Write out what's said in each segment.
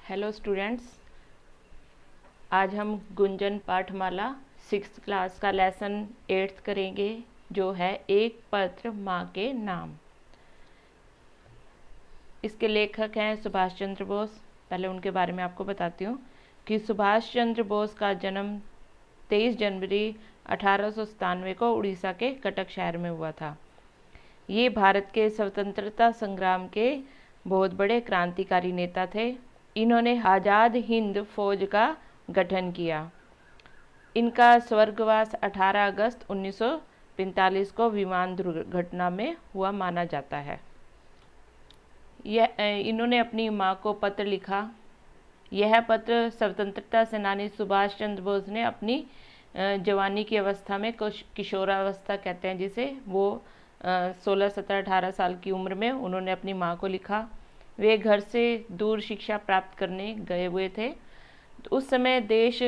Hello students, आज हम Gunjan पाठमाला 6th class का लेसन 8th करेंगे, जो है एक पत्र माँ के नाम। इसके लेखक हैं सुभाष चंद्र बोस। पहले उनके बारे में आपको बताती हूँ कि सुभाष चंद्र बोस का जन्म 23 जनवरी 1897 को उड़ीसा के कटक शहर में हुआ था। ये भारत के स्वतंत्रता संग्राम के बहुत बड़े क्रांतिकारी नेता थे। इन्होंने आज़ाद हिंद फौज का गठन किया। इनका स्वर्गवास 18 अगस्त 1945 को विमान दुर्घटना में हुआ माना जाता है। इन्होंने अपनी माँ को पत्र लिखा। यह पत्र स्वतंत्रता सेनानी सुभाष चंद्र बोस ने अपनी जवानी की अवस्था में, किशोरावस्था कहते हैं जिसे, वो 16, 17, 18 साल की उम्र में उन्होंने अपनी माँ को लिखा। वे घर से दूर शिक्षा प्राप्त करने गए हुए थे। तो उस समय देश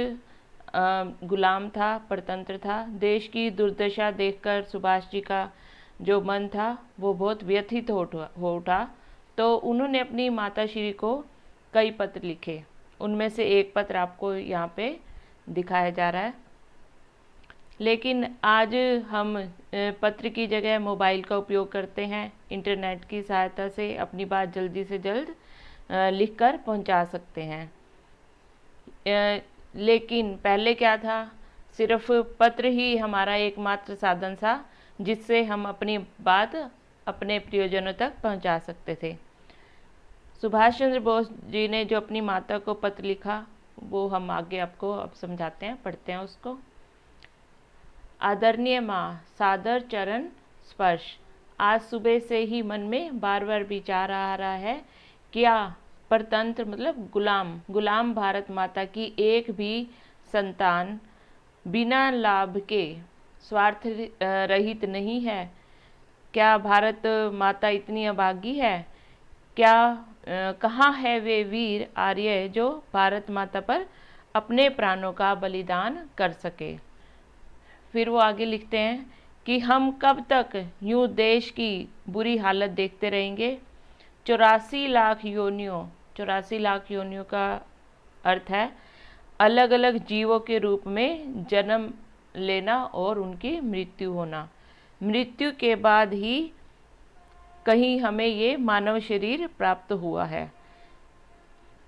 गुलाम था, परतंत्र था। देश की दुर्दशा देखकर सुभाष जी का जो मन था वो बहुत व्यथित हो उठा। तो उन्होंने अपनी माताश्री को कई पत्र लिखे। उनमें से एक पत्र आपको यहाँ पे दिखाया जा रहा है। लेकिन आज हम पत्र की जगह मोबाइल का उपयोग करते हैं। इंटरनेट की सहायता से अपनी बात जल्दी से जल्द लिखकर पहुंचा सकते हैं। लेकिन पहले क्या था, सिर्फ पत्र ही हमारा एकमात्र साधन था जिससे हम अपनी बात अपने प्रियजनों तक पहुंचा सकते थे। सुभाष चंद्र बोस जी ने जो अपनी माता को पत्र लिखा वो हम आगे आपको अब समझाते हैं, पढ़ते हैं उसको। आदरणीय माँ, सादर चरण स्पर्श। आज सुबह से ही मन में बार बार विचार आ रहा है, क्या परतंत्र मतलब गुलाम भारत माता की एक भी संतान बिना लाभ के स्वार्थ रहित नहीं है? क्या भारत माता इतनी अभागी है? क्या कहाँ है वे वीर आर्य जो भारत माता पर अपने प्राणों का बलिदान कर सके? फिर वो आगे लिखते हैं कि हम कब तक यूं देश की बुरी हालत देखते रहेंगे। 84 लाख योनियों का अर्थ है अलग अलग जीवों के रूप में जन्म लेना और उनकी मृत्यु होना। मृत्यु के बाद ही कहीं हमें ये मानव शरीर प्राप्त हुआ है।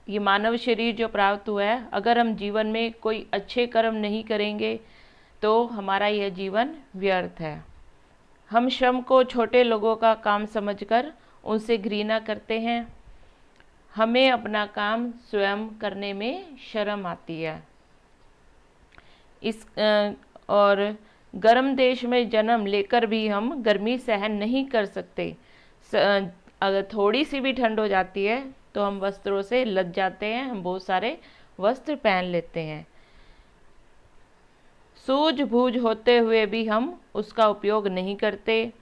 ये मानव शरीर जो प्राप्त हुआ है, अगर हम जीवन में कोई अच्छे कर्म नहीं करेंगे तो हमारा यह जीवन व्यर्थ है। हम श्रम को छोटे लोगों का काम समझकर उनसे घृणा करते हैं। हमें अपना काम स्वयं करने में शर्म आती है। और गर्म देश में जन्म लेकर भी हम गर्मी सहन नहीं कर सकते। अगर थोड़ी सी भी ठंड हो जाती है तो हम वस्त्रों से लद जाते हैं, हम बहुत सारे वस्त्र पहन लेते हैं। सूझबूझ होते हुए भी हम उसका उपयोग नहीं करते।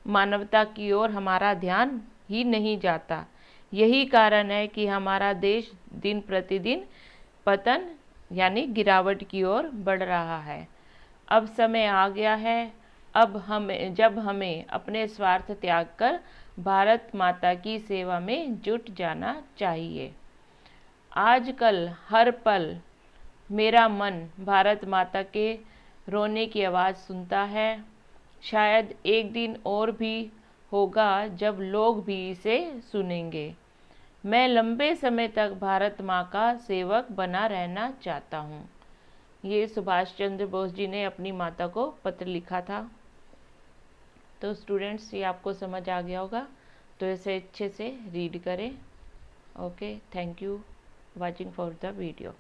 मानवता की ओर हमारा ध्यान ही नहीं जाता। यही कारण है कि हमारा देश दिन प्रतिदिन पतन यानी गिरावट की ओर बढ़ रहा है। अब समय आ गया है, जब हमें अपने स्वार्थ त्याग कर भारत माता की सेवा में जुट जाना चाहिए। आजकल हर पल मेरा मन भारत माता के रोने की आवाज़ सुनता है। शायद एक दिन और भी होगा जब लोग भी इसे सुनेंगे। मैं लंबे समय तक भारत माँ का सेवक बना रहना चाहता हूँ। ये सुभाष चंद्र बोस जी ने अपनी माता को पत्र लिखा था। तो स्टूडेंट्स, ये आपको समझ आ गया होगा, तो इसे अच्छे से रीड करें। Okay, thank you watching for the video.